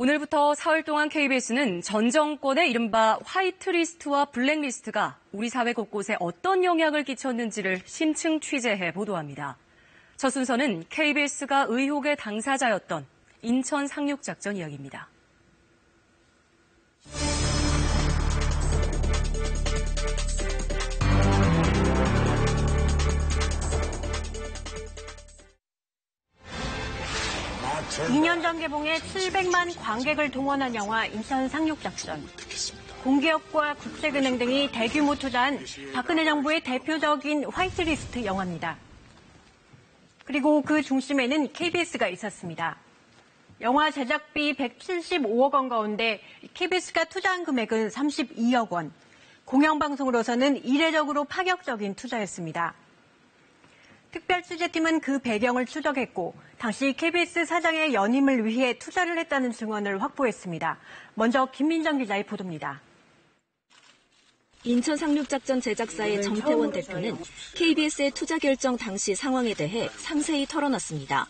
오늘부터 사흘 동안 KBS는 전 정권의 이른바 화이트리스트와 블랙리스트가 우리 사회 곳곳에 어떤 영향을 끼쳤는지를 심층 취재해 보도합니다. 첫 순서는 KBS가 의혹의 당사자였던 인천 상륙작전 이야기입니다. 이 년 전 개봉해 700만 관객을 동원한 영화 인천 상륙작전. 공기업과 국제은행 등이 대규모 투자한 박근혜 정부의 대표적인 화이트리스트 영화입니다. 그리고 그 중심에는 KBS가 있었습니다. 영화 제작비 175억 원 가운데 KBS가 투자한 금액은 32억 원. 공영방송으로서는 이례적으로 파격적인 투자였습니다. 특별취재팀은 그 배경을 추적했고 당시 KBS 사장의 연임을 위해 투자를 했다는 증언을 확보했습니다. 먼저 김민정 기자의 보도입니다. 인천 상륙작전 제작사의 정태원 대표는 KBS의 투자 결정 당시 상황에 대해 상세히 털어놨습니다.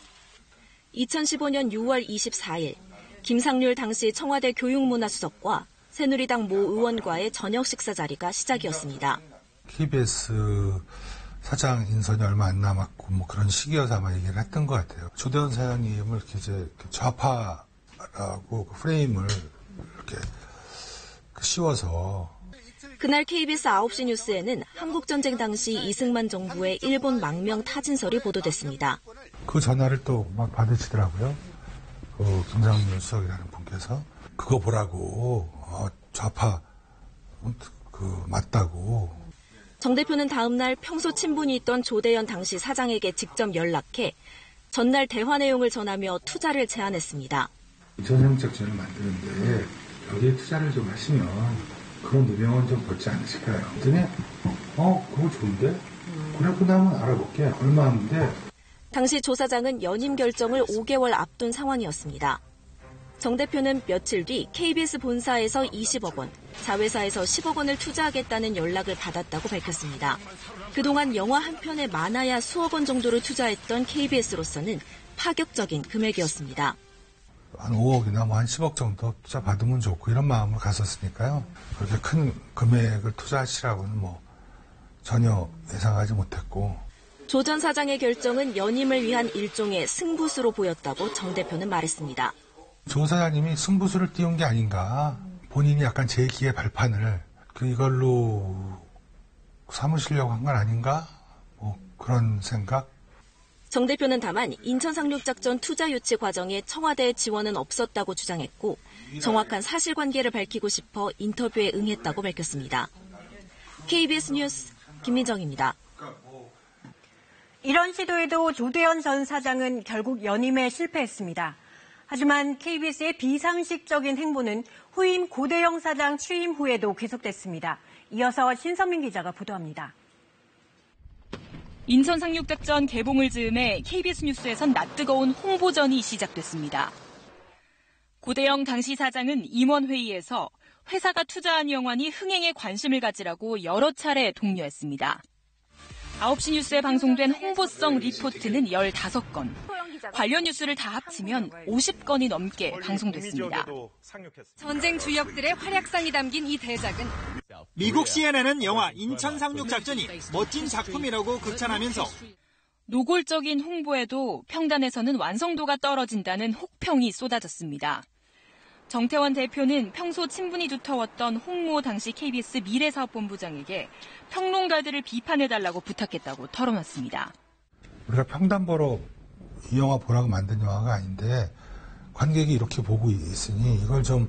2015년 6월 24일 김상률 당시 청와대 교육문화수석과 새누리당 모 의원과의 저녁 식사 자리가 시작이었습니다. KBS 사장 인선이 얼마 안 남았고 뭐 그런 시기여서 아마 얘기를 했던 것 같아요. 조대원 사장님을 이렇게 이제 좌파라고 그 프레임을 이렇게 씌워서 그날 KBS 9시 뉴스에는 한국전쟁 당시 이승만 정부의 일본 망명 타진설이 보도됐습니다. 그 전화를 또 막 받으시더라고요. 그 김상률 수석이라는 분께서 그거 보라고 좌파 맞다고. 정 대표는 다음 날 평소 친분이 있던 조대현 당시 사장에게 직접 연락해 전날 대화 내용을 전하며 투자를 제안했습니다. 인천 상륙작전을 만드는데 여기에 투자를 좀 하시면 그런 누명은 좀 벗지 않으실까요? 그랬더니 그거 좋은데? 그래, 그 다음은 알아볼게. 얼마 하는데? 당시 조 사장은 연임 결정을 5개월 앞둔 상황이었습니다. 정 대표는 며칠 뒤 KBS 본사에서 20억 원, 자회사에서 10억 원을 투자하겠다는 연락을 받았다고 밝혔습니다. 그동안 영화 한 편에 많아야 수억 원 정도를 투자했던 KBS로서는 파격적인 금액이었습니다. 한 5억이나 한 10억 정도 투자 받으면 좋고 이런 마음으로 갔었으니까요. 그렇게 큰 금액을 투자하시라고는 전혀 예상하지 못했고. 조 전 사장의 결정은 연임을 위한 일종의 승부수로 보였다고 정 대표는 말했습니다. 조 사장님이 승부수를 띄운 게 아닌가. 본인이 약간 제2의 발판을 이걸로 삼으시려고 한 건 아닌가? 그런 생각? 정 대표는 다만 인천 상륙작전 투자 유치 과정에 청와대의 지원은 없었다고 주장했고 정확한 사실관계를 밝히고 싶어 인터뷰에 응했다고 밝혔습니다. KBS 뉴스 김민정입니다. 이런 시도에도 조대현 전 사장은 결국 연임에 실패했습니다. 하지만 KBS의 비상식적인 행보는 후임 고대영 사장 취임 후에도 계속됐습니다. 이어서 신선민 기자가 보도합니다. 인천 상륙작전 개봉을 즈음해 KBS 뉴스에선 낯뜨거운 홍보전이 시작됐습니다. 고대영 당시 사장은 임원회의에서 회사가 투자한 영화니 흥행에 관심을 가지라고 여러 차례 독려했습니다. 9시 뉴스에 방송된 홍보성 리포트는 15건, 관련 뉴스를 다 합치면 50건이 넘게 방송됐습니다. 전쟁 주역들의 활약상이 담긴 이 대작은 미국 CNN은 영화 인천 상륙작전이 멋진 작품이라고 극찬하면서 노골적인 홍보에도 평단에서는 완성도가 떨어진다는 혹평이 쏟아졌습니다. 정태원 대표는 평소 친분이 두터웠던 홍모 당시 KBS 미래사업본부장에게 평론가들을 비판해달라고 부탁했다고 털어놨습니다. 우리가 평단 보러 이 영화 보라고 만든 영화가 아닌데 관객이 이렇게 보고 있으니 이걸 좀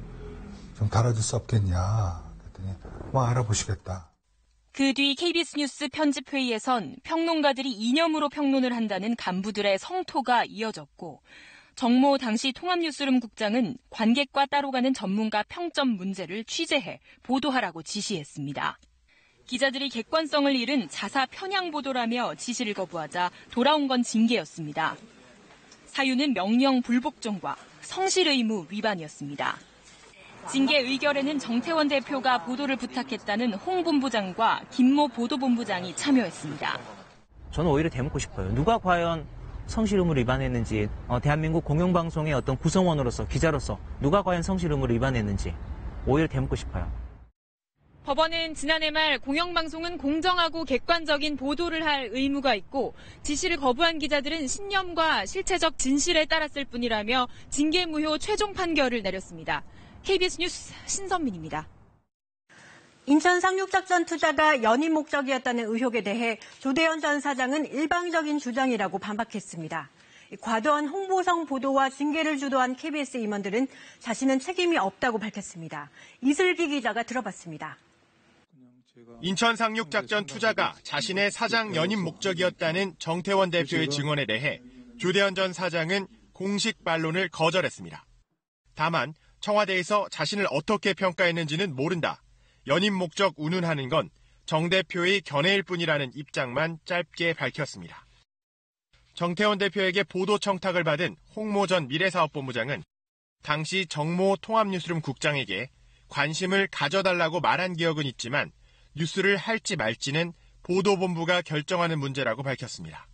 다뤄줄 수 없겠냐. 그랬더니 알아보시겠다. 그 뒤 KBS 뉴스 편집회의에선 평론가들이 이념으로 평론을 한다는 간부들의 성토가 이어졌고 정모 당시 통합뉴스룸 국장은 관객과 따로 가는 전문가 평점 문제를 취재해 보도하라고 지시했습니다. 기자들이 객관성을 잃은 자사 편향 보도라며 지시를 거부하자 돌아온 건 징계였습니다. 사유는 명령 불복종과 성실 의무 위반이었습니다. 징계 의결에는 정태원 대표가 보도를 부탁했다는 홍 본부장과 김모 보도본부장이 참여했습니다. 저는 오히려 대묻고 싶어요. 누가 과연 성실 의무를 위반했는지, 대한민국 공영방송의 어떤 구성원으로서, 기자로서 누가 과연 성실 의무를 위반했는지 오히려 되묻고 싶어요. 법원은 지난해 말 공영방송은 공정하고 객관적인 보도를 할 의무가 있고 지시를 거부한 기자들은 신념과 실체적 진실에 따랐을 뿐이라며 징계무효 최종 판결을 내렸습니다. KBS 뉴스 신선민입니다. 인천 상륙작전 투자가 연임 목적이었다는 의혹에 대해 조대현 전 사장은 일방적인 주장이라고 반박했습니다. 과도한 홍보성 보도와 징계를 주도한 KBS 임원들은 자신은 책임이 없다고 밝혔습니다. 이슬기 기자가 들어봤습니다. 인천 상륙작전 투자가 자신의 사장 연임 목적이었다는 정태원 대표의 증언에 대해 조대현 전 사장은 공식 반론을 거절했습니다. 다만 청와대에서 자신을 어떻게 평가했는지는 모른다. 연임 목적 운운하는 건 정 대표의 견해일 뿐이라는 입장만 짧게 밝혔습니다. 정태원 대표에게 보도 청탁을 받은 홍모 전 미래사업본부장은 당시 정모 통합뉴스룸 국장에게 관심을 가져달라고 말한 기억은 있지만 뉴스를 할지 말지는 보도본부가 결정하는 문제라고 밝혔습니다.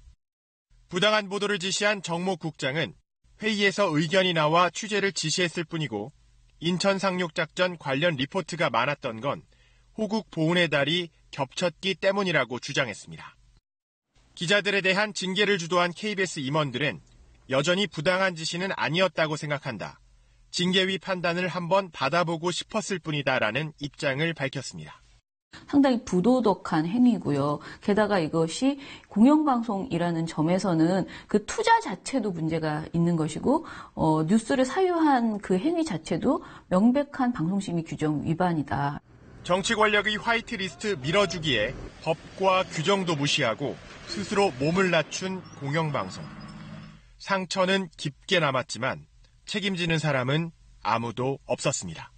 부당한 보도를 지시한 정모 국장은 회의에서 의견이 나와 취재를 지시했을 뿐이고 인천 상륙작전 관련 리포트가 많았던 건 호국 보훈의 달이 겹쳤기 때문이라고 주장했습니다. 기자들에 대한 징계를 주도한 KBS 임원들은 여전히 부당한 지시는 아니었다고 생각한다. 징계위 판단을 한번 받아보고 싶었을 뿐이다라는 입장을 밝혔습니다. 상당히 부도덕한 행위고요. 게다가 이것이 공영방송이라는 점에서는 그 투자 자체도 문제가 있는 것이고 뉴스를 사유한 그 행위 자체도 명백한 방송심의 규정 위반이다. 정치 권력의 화이트리스트 밀어주기에 법과 규정도 무시하고 스스로 몸을 낮춘 공영방송. 상처는 깊게 남았지만 책임지는 사람은 아무도 없었습니다.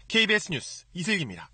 KBS 뉴스 이슬기입니다.